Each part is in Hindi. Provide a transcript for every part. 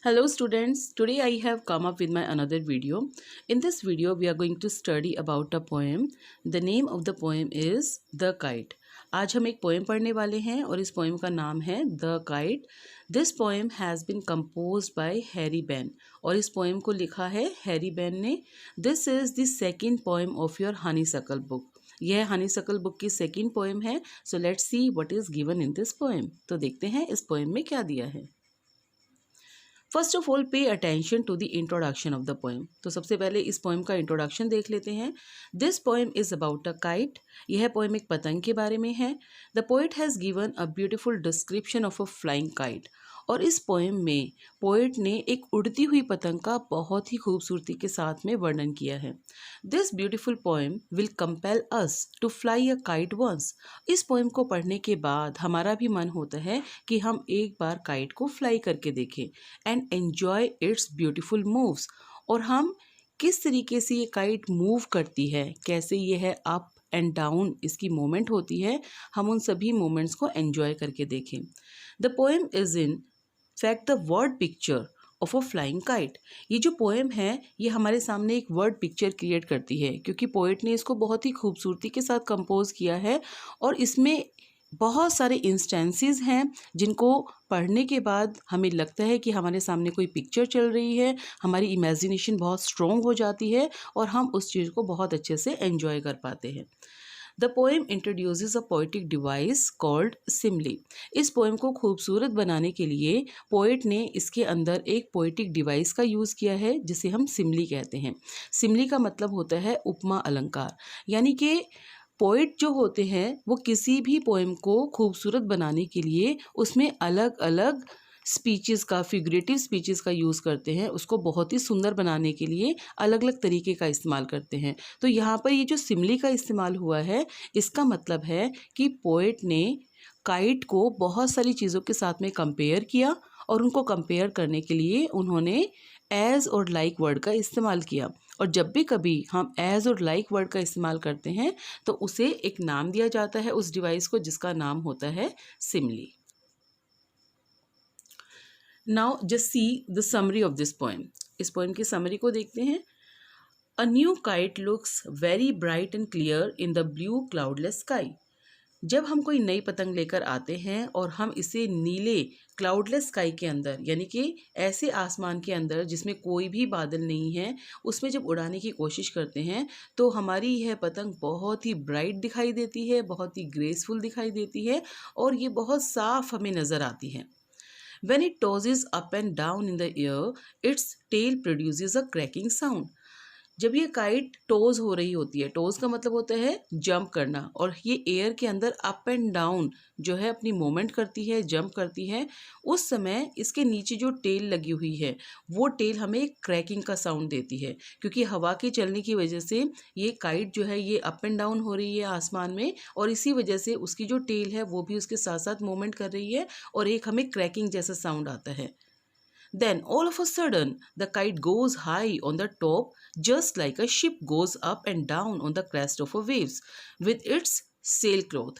Hello students, today I have come up with my another video. In this video we are going to study about a poem. The name of the poem is The Kite. आज हम एक पोएम पढ़ने वाले हैं और इस पोएम का नाम है The Kite. This poem has been composed by Harry Ben और इस पोएम को लिखा है हैरी बेन ने. This is the second poem of your Honeysuckle book. यह हनीसकल बुक की सेकंड पोएम है. So let's see what is given in this poem. तो देखते हैं इस पोएम में क्या दिया है. First of all pay attention to the introduction of the poem. तो सबसे पहले इस पोएम का इंट्रोडक्शन देख लेते हैं. This poem is about a kite. यह पोएम एक पतंग के बारे में है. The poet has given a beautiful description of a flying kite. और इस पोएम में पोएट ने एक उड़ती हुई पतंग का बहुत ही खूबसूरती के साथ में वर्णन किया है. This beautiful poem will compel us to fly a kite once. इस पोएम को पढ़ने के बाद हमारा भी मन होता है कि हम एक बार काइट को फ्लाई करके देखें and enjoy it's beautiful moves. और हम किस तरीके से ये काइट मूव करती है, कैसे ये है अप एंड डाउन इसकी मोमेंट होती है, हम उन सभी मोमेंट्स को एन्जॉय करके देखें. The poem is in fact the word picture of a flying kite. ये जो पोएम है ये हमारे सामने एक वर्ड पिक्चर क्रिएट करती है क्योंकि पोएट ने इसको बहुत ही खूबसूरती के साथ कंपोज किया है और इसमें बहुत सारे इंस्टेंसेस हैं जिनको पढ़ने के बाद हमें लगता है कि हमारे सामने कोई पिक्चर चल रही है, हमारी इमेजिनेशन बहुत स्ट्रॉन्ग हो जाती है और हम उस चीज़ को बहुत अच्छे से एंजॉय कर पाते हैं. The poem introduces a poetic device called simile. इस पोएम को खूबसूरत बनाने के लिए पोएट ने इसके अंदर एक पोइटिक डिवाइस का यूज़ किया है जिसे हम सिमली कहते हैं. सिमली का मतलब होता है उपमा अलंकार. यानी कि पोइट जो होते हैं वो किसी भी पोएम को खूबसूरत बनाने के लिए उसमें अलग अलग स्पीचेस का, फिगरेटिव स्पीचेस का यूज़ करते हैं. उसको बहुत ही सुंदर बनाने के लिए अलग अलग तरीके का इस्तेमाल करते हैं. तो यहाँ पर ये जो सिमली का इस्तेमाल हुआ है इसका मतलब है कि पोएट ने काइट को बहुत सारी चीज़ों के साथ में कंपेयर किया और उनको कंपेयर करने के लिए उन्होंने एज और लाइक वर्ड का इस्तेमाल किया. और जब भी कभी हम एज और लाइक वर्ड का इस्तेमाल करते हैं तो उसे एक नाम दिया जाता है उस डिवाइस को जिसका नाम होता है simile. Now just see the summary of this poem. इस पोएम की समरी को देखते हैं. A new kite looks very bright and clear in the blue cloudless sky. जब हम कोई नई पतंग लेकर आते हैं और हम इसे नीले क्लाउडलेस स्काई के अंदर यानी कि ऐसे आसमान के अंदर जिसमें कोई भी बादल नहीं है उसमें जब उड़ाने की कोशिश करते हैं तो हमारी यह पतंग बहुत ही ब्राइट दिखाई देती है, बहुत ही ग्रेसफुल दिखाई देती है और ये बहुत साफ हमें नज़र आती है. When it tosses up and down in the air, its tail produces a cracking sound. जब ये काइट टोज हो रही होती है, टोज का मतलब होता है जंप करना, और ये एयर के अंदर अप एंड डाउन जो है अपनी मूवमेंट करती है, जंप करती है, उस समय इसके नीचे जो टेल लगी हुई है वो टेल हमें एक क्रैकिंग का साउंड देती है क्योंकि हवा के चलने की वजह से ये काइट जो है ये अप एंड डाउन हो रही है आसमान में और इसी वजह से उसकी जो टेल है वो भी उसके साथ साथ मूवमेंट कर रही है और एक हमें क्रैकिंग जैसा साउंड आता है. Then all of a sudden the kite goes high on the top just like a ship goes up and down on the crest of a waves with its sailcloth.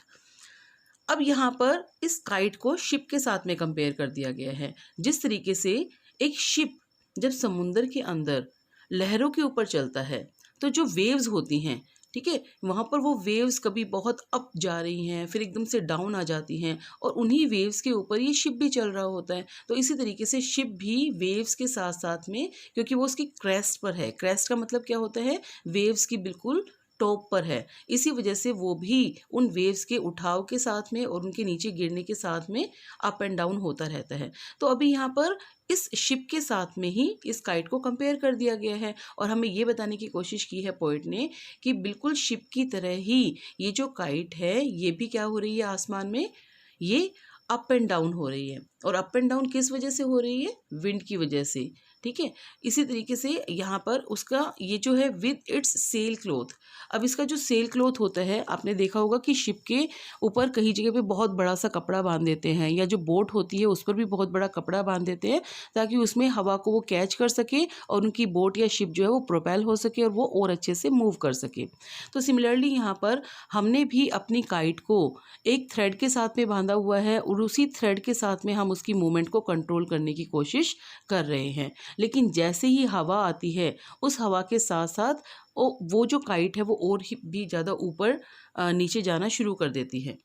अब यहाँ पर इस काइट को शिप के साथ में कंपेयर कर दिया गया है. जिस तरीके से एक शिप जब समुंदर के अंदर लहरों के ऊपर चलता है तो जो वेव्स होती हैं, ठीक है, वहाँ पर वो वेव्स कभी बहुत अप जा रही हैं फिर एकदम से डाउन आ जाती हैं और उन्हीं वेव्स के ऊपर ये शिप भी चल रहा होता है. तो इसी तरीके से शिप भी वेव्स के साथ साथ में, क्योंकि वो उसकी क्रेस्ट पर है, क्रेस्ट का मतलब क्या होता है, वेव्स की बिल्कुल टॉप पर है, इसी वजह से वो भी उन वेव्स के उठाव के साथ में और उनके नीचे गिरने के साथ में अप एंड डाउन होता रहता है. तो अभी यहाँ पर इस शिप के साथ में ही इस काइट को कंपेयर कर दिया गया है और हमें ये बताने की कोशिश की है पोइट ने कि बिल्कुल शिप की तरह ही ये जो काइट है ये भी क्या हो रही है आसमान में, ये अप एंड डाउन हो रही है. और अप एंड डाउन किस वजह से हो रही है, विंड की वजह से. ठीक है। इसी तरीके से यहाँ पर उसका ये जो है विद इट्स सेल क्लोथ, अब इसका जो सेल क्लोथ होता है आपने देखा होगा कि शिप के ऊपर कहीं जगह पे बहुत बड़ा सा कपड़ा बांध देते हैं, या जो बोट होती है उस पर भी बहुत बड़ा कपड़ा बांध देते हैं ताकि उसमें हवा को वो कैच कर सके और उनकी बोट या शिप जो है वो प्रोपेल हो सके और वो और अच्छे से मूव कर सके। तो सिमिलरली यहाँ पर हमने भी अपनी काइट को एक थ्रेड के साथ में बांधा हुआ है और उसी थ्रेड के साथ में हम उसकी मूवमेंट को कंट्रोल करने की कोशिश कर रहे हैं। लेकिन जैसे ही हवा आती है उस हवा के साथ साथ वो जो काइट है वो और भी ज़्यादा ऊपर नीचे जाना शुरू कर देती है।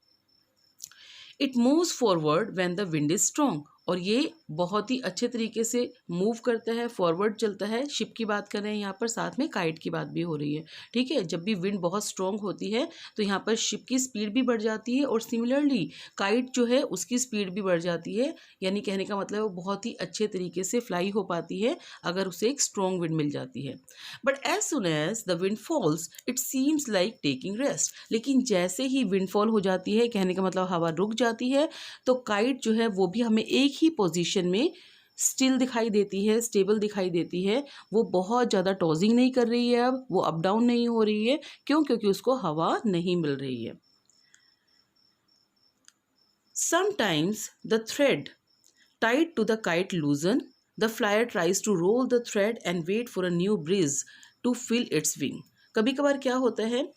It moves forward when the wind is strong, और ये बहुत ही अच्छे तरीके से मूव करता है, फॉरवर्ड चलता है। शिप की बात कर रहे हैं यहाँ पर, साथ में काइट की बात भी हो रही है, ठीक है। जब भी विंड बहुत स्ट्रॉन्ग होती है तो यहाँ पर शिप की स्पीड भी बढ़ जाती है और सिमिलरली काइट जो है उसकी स्पीड भी बढ़ जाती है। यानी कहने का मतलब वो बहुत ही अच्छे तरीके से फ्लाई हो पाती है अगर उसे एक स्ट्रॉन्ग विंड मिल जाती है। But as soon as the wind falls it seems like taking rest, लेकिन जैसे ही विंडफॉल हो जाती है, कहने का मतलब हवा रुक जाती है, तो काइट जो है वो भी हमें एक ही पोजीशन में स्टिल दिखाई देती है, स्टेबल दिखाई देती है। वो बहुत ज़्यादा टॉजिंग नहीं कर रही है, अब वो अप डाउन नहीं हो रही है। क्यों? क्योंकि उसको हवा नहीं मिल रही है। Sometimes the thread tied to the kite loosen, the flyer tries to roll the thread and wait for a new breeze to fill its wing. कभी कभार क्या होता है,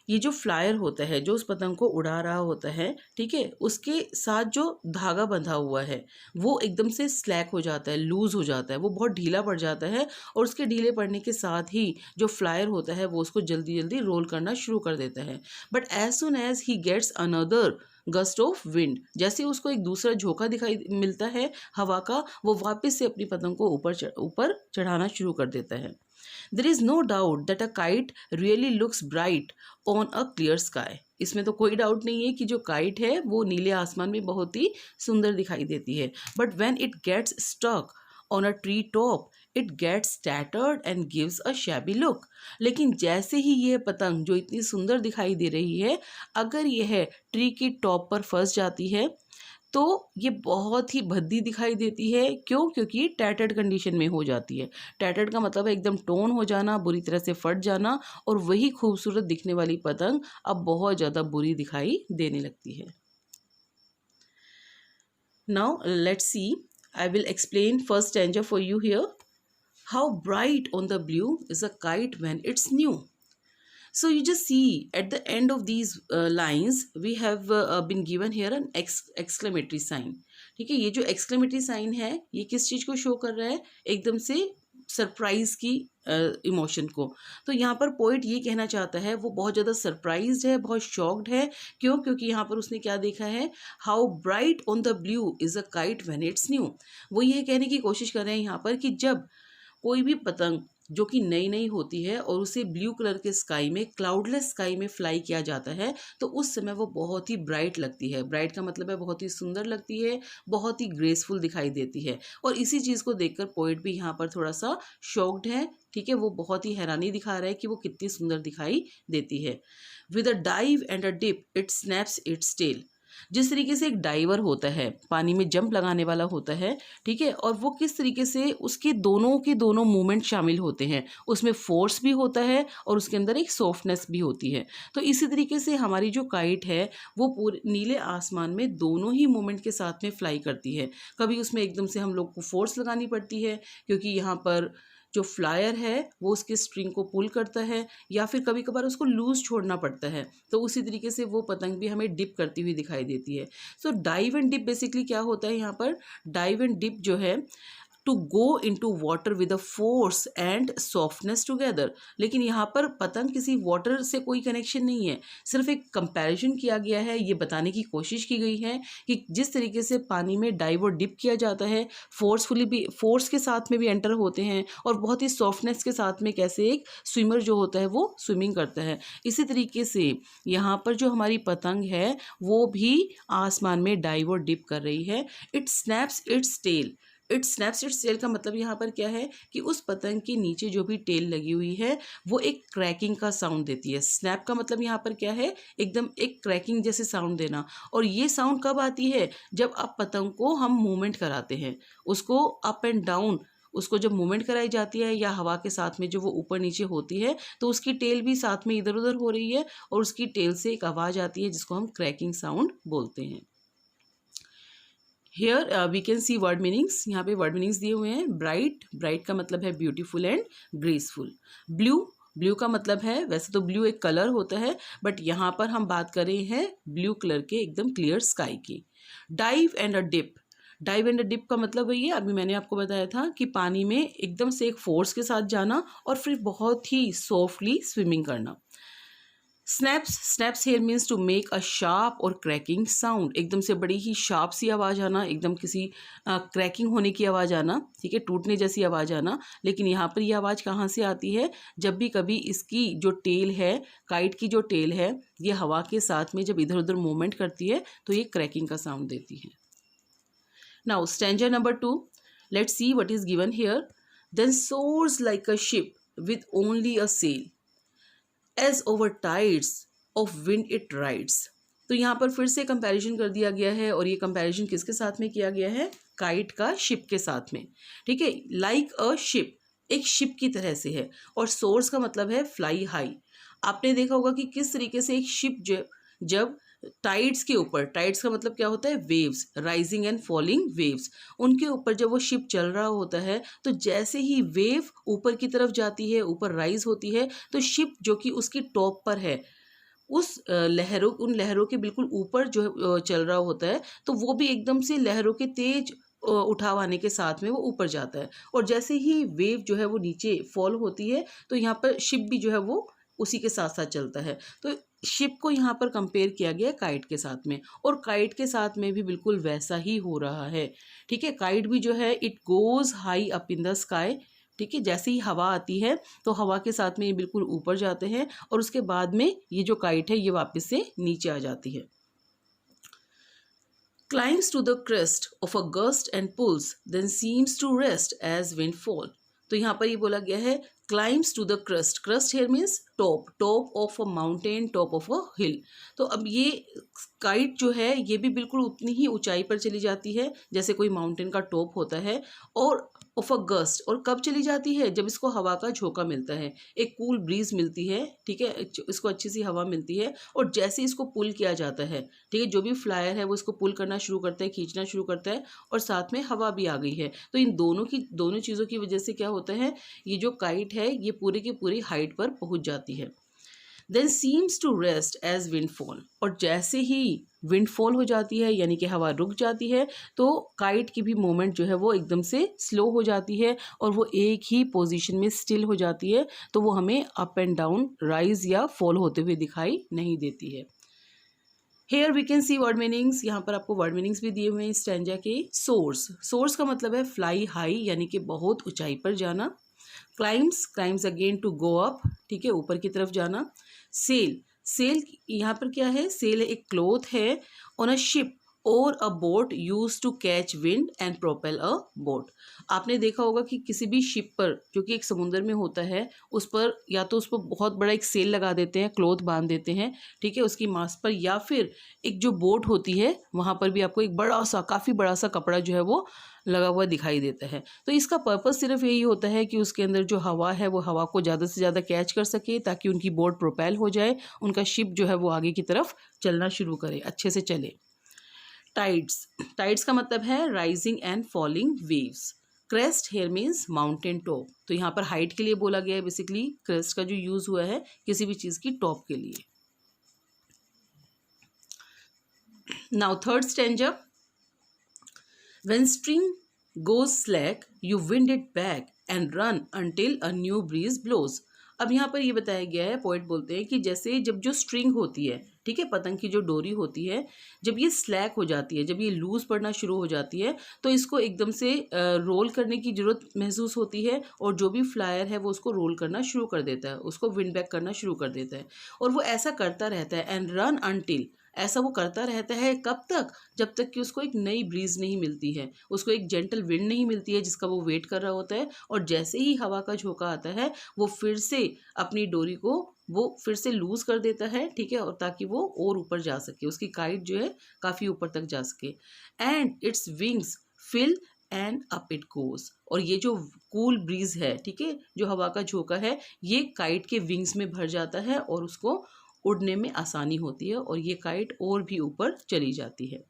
ये जो फ्लायर होता है जो उस पतंग को उड़ा रहा होता है, ठीक है, उसके साथ जो धागा बंधा हुआ है वो एकदम से स्लैक हो जाता है, लूज हो जाता है, वो बहुत ढीला पड़ जाता है और उसके ढीले पड़ने के साथ ही जो फ्लायर होता है वो उसको जल्दी जल्दी रोल करना शुरू कर देता है। But as soon as he gets another gust of wind, जैसे उसको एक दूसरा झोंका दिखाई मिलता है हवा का, वो वापस से अपनी पतंग को ऊपर चढ़ाना शुरू कर देता है। There is no doubt that a kite really looks bright on a clear sky, इसमें तो कोई डाउट नहीं है कि जो काइट है वो नीले आसमान में बहुत ही सुंदर दिखाई देती है। But when it gets stuck on a tree top it gets tattered and gives a shabby look, लेकिन जैसे ही यह पतंग जो इतनी सुंदर दिखाई दे रही है अगर यह ट्री की टॉप पर फंस जाती है तो ये बहुत ही भद्दी दिखाई देती है। क्यों? क्योंकि टैटर्ड कंडीशन में हो जाती है। टैटर्ड का मतलब है एकदम टोन हो जाना, बुरी तरह से फट जाना, और वही खूबसूरत दिखने वाली पतंग अब बहुत ज़्यादा बुरी दिखाई देने लगती है। Now let's see, I will explain first stanza for you here. How bright on the blue is a kite when it's new. So you just see at the end of these lines we have been given here an exclamatory sign. ठीक है, ये जो exclamatory sign है ये किस चीज़ को शो कर रहा है? एकदम से सरप्राइज की इमोशन को। तो यहाँ पर पोइट ये कहना चाहता है वो बहुत ज़्यादा सरप्राइज्ड है, बहुत शॉक्ड है। क्यों? क्योंकि यहाँ पर उसने क्या देखा है, how bright on the blue is a kite when it's new. वो ये कहने की कोशिश कर रहे हैं यहाँ पर कि जब कोई भी पतंग जो कि नई नई होती है और उसे ब्लू कलर के स्काई में, क्लाउडलेस स्काई में फ्लाई किया जाता है तो उस समय वो बहुत ही ब्राइट लगती है। ब्राइट का मतलब है बहुत ही सुंदर लगती है, बहुत ही ग्रेसफुल दिखाई देती है। और इसी चीज़ को देखकर पोइट भी यहाँ पर थोड़ा सा शॉक्ड है, ठीक है, वो बहुत ही हैरानी दिखा रहा है कि वो कितनी सुंदर दिखाई देती है। With a dive and a dip it snaps its tail, जिस तरीके से एक डाइवर होता है, पानी में जंप लगाने वाला होता है, ठीक है, और वो किस तरीके से उसके दोनों के दोनों मूवमेंट शामिल होते हैं, उसमें फोर्स भी होता है और उसके अंदर एक सॉफ्टनेस भी होती है। तो इसी तरीके से हमारी जो काइट है वो पूरे नीले आसमान में दोनों ही मूवमेंट के साथ में फ्लाई करती है। कभी उसमें एकदम से हम लोग को फोर्स लगानी पड़ती है क्योंकि यहाँ पर जो फ्लायर है वो उसके स्ट्रिंग को पुल करता है, या फिर कभी कभार उसको लूज छोड़ना पड़ता है। तो उसी तरीके से वो पतंग भी हमें डिप करती हुई दिखाई देती है। सो डाइव एंड डिप बेसिकली क्या होता है यहाँ पर, डाइव एंड डिप जो है to go into water with a force and softness together. लेकिन यहाँ पर पतंग किसी वाटर से कोई कनेक्शन नहीं है, सिर्फ एक कंपैरिजन किया गया है, ये बताने की कोशिश की गई है कि जिस तरीके से पानी में डाइव और डिप किया जाता है, फोर्सफुली भी, फोर्स के साथ में भी एंटर होते हैं और बहुत ही सॉफ्टनेस के साथ में कैसे एक स्विमर जो होता है वो स्विमिंग करता है। इसी तरीके से यहाँ पर जो हमारी पतंग है वो भी आसमान में डाइव और डिप कर रही है। It snaps its tail, it snaps its tail का मतलब यहाँ पर क्या है कि उस पतंग के नीचे जो भी टेल लगी हुई है वो एक क्रैकिंग का साउंड देती है। स्नैप का मतलब यहाँ पर क्या है, एकदम एक क्रैकिंग जैसे साउंड देना। और ये साउंड कब आती है, जब आप पतंग को हम मूवमेंट कराते हैं, उसको अप एंड डाउन उसको जब मूवमेंट कराई जाती है या हवा के साथ में जो वो ऊपर नीचे होती है तो उसकी टेल भी साथ में इधर उधर हो रही है और उसकी टेल से एक आवाज़ आती है जिसको हम क्रैकिंग साउंड बोलते हैं। Here we can see word meanings. यहाँ पे वर्ड मीनिंग्स दिए हुए हैं। ब्राइट, ब्राइट का मतलब है beautiful and graceful. Blue, blue का मतलब है, वैसे तो ब्लू एक कलर होता है बट यहाँ पर हम बात कर रहे हैं ब्लू कलर के एकदम क्लियर स्काई की। Dive and a dip, dive and a dip का मतलब वही है, अभी मैंने आपको बताया था कि पानी में एकदम से एक फोर्स के साथ जाना और फिर बहुत ही सॉफ्टली स्विमिंग करना। Snaps, snaps here means to make a sharp और क्रैकिंग साउंड, एकदम से बड़ी ही शार्प सी आवाज़ आना, एकदम किसी क्रैकिंग होने की आवाज़ आना, ठीक है, टूटने जैसी आवाज़ आना। लेकिन यहाँ पर ये आवाज़ कहाँ से आती है, जब भी कभी इसकी जो टेल है, काइट की जो टेल है, ये हवा के साथ में जब इधर उधर मूवमेंट करती है तो ये क्रैकिंग का साउंड देती है। Now stanza number 2, let's see what is given here. Then soars like a ship with only a sail, as over tides of wind it rides। तो यहाँ पर फिर से कंपैरिजन कर दिया गया है और ये कंपैरिजन किसके साथ में किया गया है, काइट का शिप के साथ में, ठीक है। लाइक अ शिप, एक शिप की तरह से है और सोर्स का मतलब है फ्लाई हाई। आपने देखा होगा कि किस तरीके से एक शिप जब टाइड्स के ऊपर, टाइड्स का मतलब क्या होता है, waves, rising and falling waves, उनके ऊपर जब वो शिप चल रहा होता है तो जैसे ही वेव ऊपर की तरफ जाती है, ऊपर राइज होती है, तो शिप जो कि उसकी टॉप पर है, उस लहरों, उन लहरों के बिल्कुल ऊपर जो चल रहा होता है, तो वो भी एकदम से लहरों के तेज उठाव आने के साथ में वो ऊपर जाता है और जैसे ही वेव जो है वो नीचे फॉल होती है तो यहाँ पर शिप भी जो है वो उसी के साथ साथ चलता है। तो शिप को यहाँ पर कंपेयर किया गया काइट के साथ में और काइट के साथ में भी बिल्कुल वैसा ही हो रहा है, ठीक है। काइट भी जो है it goes high up in the sky, ठीक है, जैसे ही हवा आती है तो हवा के साथ में ये बिल्कुल ऊपर जाते हैं और उसके बाद में ये जो काइट है ये वापस से नीचे आ जाती है। Climbs to the crest of a gust and pulls then seems to rest as wind fall. तो यहाँ पर ये बोला गया है climbs to the crest, crest here means top, top of a mountain, top of a hill. तो अब ये काइट जो है ये भी बिल्कुल उतनी ही ऊंचाई पर चली जाती है जैसे कोई माउंटेन का टॉप होता है और ऑफ अ गस्ट, और कब चली जाती है, जब इसको हवा का झोंका मिलता है, एक कूल ब्रीज मिलती है, ठीक है, इसको अच्छी सी हवा मिलती है और जैसे इसको पुल किया जाता है, ठीक है, जो भी फ्लायर है वो इसको पुल करना शुरू करता है, खींचना शुरू करता है और साथ में हवा भी आ गई है। तो इन दोनों चीज़ों की वजह से क्या होता है, ये जो काइट है ये पूरी की पूरी हाइट पर पहुंच जाती है। Then seems to rest as windfall, और जैसे ही विंडफॉल हो जाती है यानी कि हवा रुक जाती है तो काइट की भी मूवमेंट जो है वो एकदम से स्लो हो जाती है और वो एक ही पोजीशन में स्टिल हो जाती है, तो वो हमें अप एंड डाउन, राइज या फॉल होते हुए दिखाई नहीं देती है। Here we can see word meanings, यहाँ पर आपको वर्ड मीनिंग्स भी दिए हुए हैं स्टैंजा के। सोर्स, सोर्स का मतलब है फ्लाई हाई यानी कि बहुत ऊंचाई पर जाना। Climbs, climbs again to go up, ठीक है, ऊपर की तरफ जाना। सेल, सेल यहाँ पर क्या है, सेल एक क्लोथ है ऑन अ शिप और a boat use to catch wind and propel a boat. आपने देखा होगा कि किसी भी शिप पर जो कि एक समुद्र में होता है उस पर या तो उस पर बहुत बड़ा एक सेल लगा देते हैं, क्लोथ बांध देते हैं, ठीक है, उसकी मास्ट पर, या फिर एक जो बोट होती है वहाँ पर भी आपको एक बड़ा सा, काफ़ी बड़ा सा कपड़ा जो है वो लगा हुआ दिखाई देता है। तो इसका पर्पस सिर्फ यही होता है कि उसके अंदर जो हवा है वो हवा को ज़्यादा से ज़्यादा कैच कर सके ताकि उनकी बोट प्रोपेल हो जाए, उनका शिप जो है वो आगे की तरफ चलना शुरू करे, अच्छे से चले। टाइड्स, टाइड्स का मतलब है rising and falling waves. Crest here means mountain top, तो यहाँ पर हाइट के लिए बोला गया है, बेसिकली क्रेस्ट का जो यूज हुआ है किसी भी चीज़ की टॉप के लिए। Now third stanza, when string goes slack, you wind it back and run until a new breeze blows। अब यहाँ पर ये बताया गया है, पोएट बोलते हैं कि जैसे जब जो स्ट्रिंग होती है, ठीक है, पतंग की जो डोरी होती है, जब ये स्लैक हो जाती है, जब ये लूज पड़ना शुरू हो जाती है तो इसको एकदम से रोल करने की ज़रूरत महसूस होती है और जो भी फ्लायर है वो उसको रोल करना शुरू कर देता है, उसको विंड बैक करना शुरू कर देता है और वो ऐसा करता रहता है। एंड रन अनटिल, ऐसा वो करता रहता है कब तक, जब तक कि उसको एक नई ब्रीज नहीं मिलती है, उसको एक जेंटल विंड नहीं मिलती है जिसका वो वेट कर रहा होता है, और जैसे ही हवा का झोंका आता है वो फिर से अपनी डोरी को वो फिर से लूज कर देता है, ठीक है, और ताकि वो और ऊपर जा सके, उसकी काइट जो है काफ़ी ऊपर तक जा सके। And its wings fill and up it goes. और ये जो कूल ब्रीज है, ठीक है, जो हवा का झोंका है, ये काइट के विंग्स में भर जाता है और उसको उड़ने में आसानी होती है और ये काइट और भी ऊपर चली जाती है।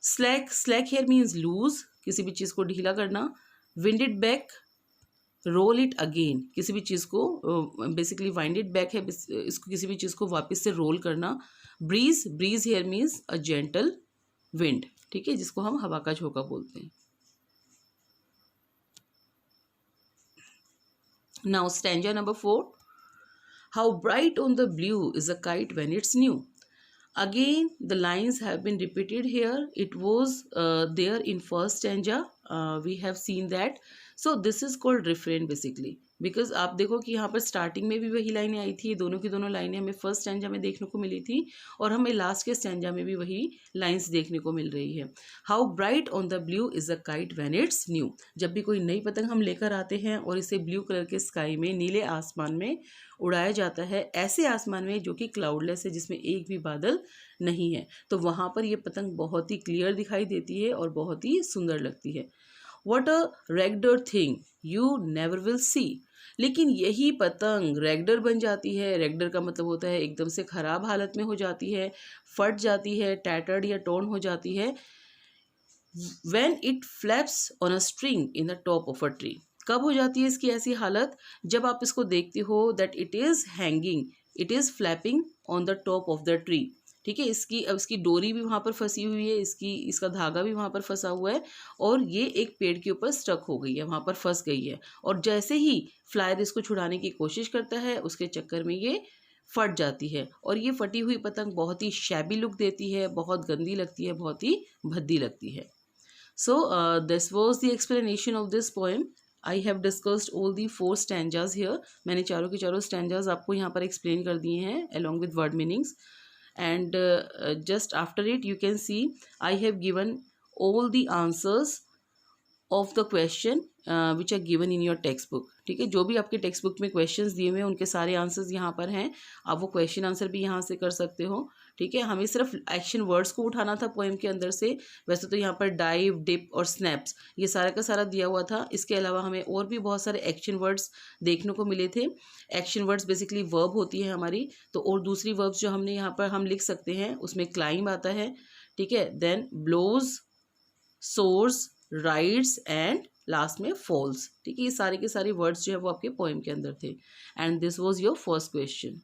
Slack, slack here means loose, किसी भी चीज़ को ढीला करना। Wind it back, roll it again, किसी भी चीज़ को बेसिकली वाइंड इट बैक है, इसको किसी भी चीज़ को वापस से रोल करना। Breeze, breeze here means a gentle wind, ठीक है, जिसको हम हवा का झोंका बोलते हैं। Now stanza number 4, how bright on the blue is a kite when it's new. Again, the lines have been repeated here. It was there in first stanza. We have seen that. So this is called refrain basically. Because आप देखो कि यहाँ पर स्टार्टिंग में भी वही लाइनें आई थी, दोनों की दोनों लाइनें हमें फर्स्ट स्टैंजा में देखने को मिली थी और हमें लास्ट के स्टैंजा में भी वही लाइंस देखने को मिल रही है। How bright on the blue is a kite when it's new. जब भी कोई नई पतंग हम लेकर आते हैं और इसे ब्लू कलर के स्काई में, नीले आसमान में उड़ाया जाता है, ऐसे आसमान में जो कि क्लाउडलेस है, जिसमें एक भी बादल नहीं है, तो वहाँ पर ये पतंग बहुत ही क्लियर दिखाई देती है और बहुत ही सुंदर लगती है। What a ragged thing you never will see. लेकिन यही पतंग रेगडर बन जाती है। रेगडर का मतलब होता है एकदम से ख़राब हालत में हो जाती है, फट जाती है, टैटर्ड या टोर्न हो जाती है। When it flaps on a string in the top of a tree। कब हो जाती है इसकी ऐसी हालत? जब आप इसको देखते हो that it is hanging, it is flapping on the top of the tree, ठीक है, इसकी डोरी भी वहाँ पर फंसी हुई है, इसका धागा भी वहाँ पर फंसा हुआ है और ये एक पेड़ के ऊपर स्टक हो गई है, वहाँ पर फंस गई है। और जैसे ही फ्लायर इसको छुड़ाने की कोशिश करता है, उसके चक्कर में ये फट जाती है और ये फटी हुई पतंग बहुत ही शैबी लुक देती है, बहुत गंदी लगती है, बहुत ही भद्दी लगती है। So this was the explanation of this poem. I have discussed all the 4 stanzas here. मैंने चारों के चारों स्टैंजाज आपको यहाँ पर एक्सप्लेन कर दिए हैं along with word meanings. And just after it you can see I have given all the answers of the question which are given in your textbook, ठीक है, जो भी आपके टेक्स्ट बुक में क्वेश्चंस दिए हुए हैं उनके सारे आंसर्स यहाँ पर हैं। आप वो क्वेश्चन आंसर भी यहाँ से कर सकते हो, ठीक है। हमें सिर्फ एक्शन वर्ड्स को उठाना था पोएम के अंदर से। वैसे तो यहाँ पर डाइव, डिप और स्नैप्स ये सारा का सारा दिया हुआ था। इसके अलावा हमें और भी बहुत सारे एक्शन वर्ड्स देखने को मिले थे। एक्शन वर्ड्स बेसिकली वर्ब होती है हमारी, तो और दूसरी वर्ब्स जो हमने यहाँ पर हम लिख सकते हैं उसमें क्लाइंब आता है, ठीक है, then blows, soars, rides and last में फॉल्स, ठीक है। ये सारे के सारे वर्ड्स जो है वो आपके पोएम के अंदर थे। And this was your first question.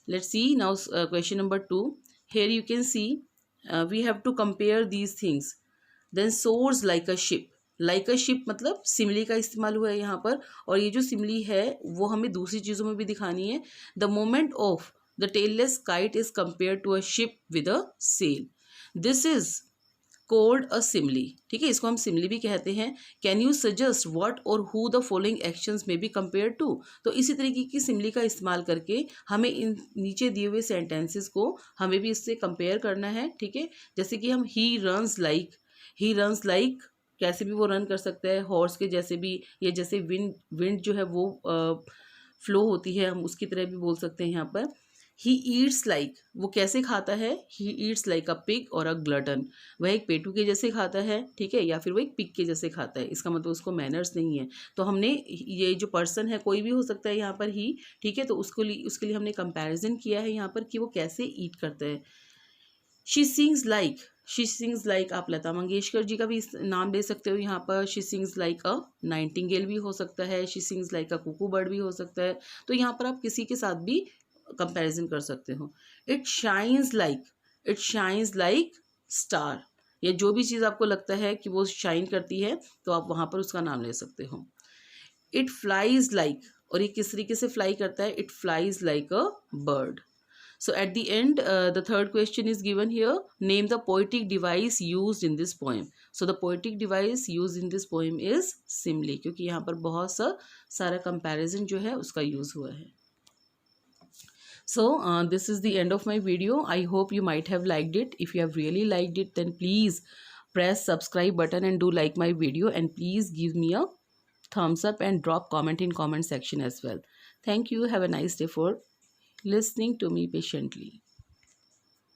Let's see now question number 2। Here you can see we have to compare these things. Then soars like a ship. Like a ship मतलब सिमली का इस्तेमाल हुआ है यहाँ पर, और ये जो सिमली है वो हमें दूसरी चीज़ों में भी दिखानी है। The moment of the tailless kite is compare to a ship with a sail. This is called a simile, ठीक है, इसको हम सिमली भी कहते हैं। कैन यू सजेस्ट व्हाट और who the following actions may be compare to. तो इसी तरीके की सिमली का इस्तेमाल करके हमें इन नीचे दिए हुए सेंटेंसेस को हमें भी इससे कंपेयर करना है, ठीक है। जैसे कि हम ही रन्स लाइक, कैसे भी वो रन कर सकता है, हॉर्स के जैसे भी, या जैसे विंड जो है वो फ्लो होती है, हम उसकी तरह भी बोल सकते हैं यहाँ पर। ही ईट्स लाइक, वो कैसे खाता है, he eats like a pig और अ ग्लटन, वह एक पेटू के जैसे खाता है, ठीक है, या फिर वो एक पिग के जैसे खाता है। इसका मतलब उसको मैनर्स नहीं है। तो हमने ये जो पर्सन है कोई भी हो सकता है यहाँ पर ही, ठीक है, तो उसके लिए हमने कंपैरिजन किया है यहाँ पर कि वो कैसे ईट करता है। शी सिंग्स लाइक, आप लता मंगेशकर जी का भी नाम ले सकते हो यहाँ पर। She sings like a Nightingale भी हो सकता है, she sings like a Kuku bird भी हो सकता है। तो यहाँ पर आप किसी के साथ भी कंपैरिजन कर सकते हो। इट शाइन्स लाइक स्टार, या जो भी चीज़ आपको लगता है कि वो शाइन करती है तो आप वहाँ पर उसका नाम ले सकते हो। इट फ्लाइज लाइक, और ये किस तरीके से फ्लाई करता है, it flies like a bird. So at the end, the third question is given here. Name the poetic device used in this poem. So the poetic device used in this poem is simile, क्योंकि यहाँ पर बहुत सारा comparison जो है उसका use हुआ है। So this is the end of my video. I hope you might have liked it. If you have really liked it, then please press subscribe button and do like my video, and please give me a thumbs up and drop comment in comment section as well. Thank you. Have a nice day for listening to me patiently.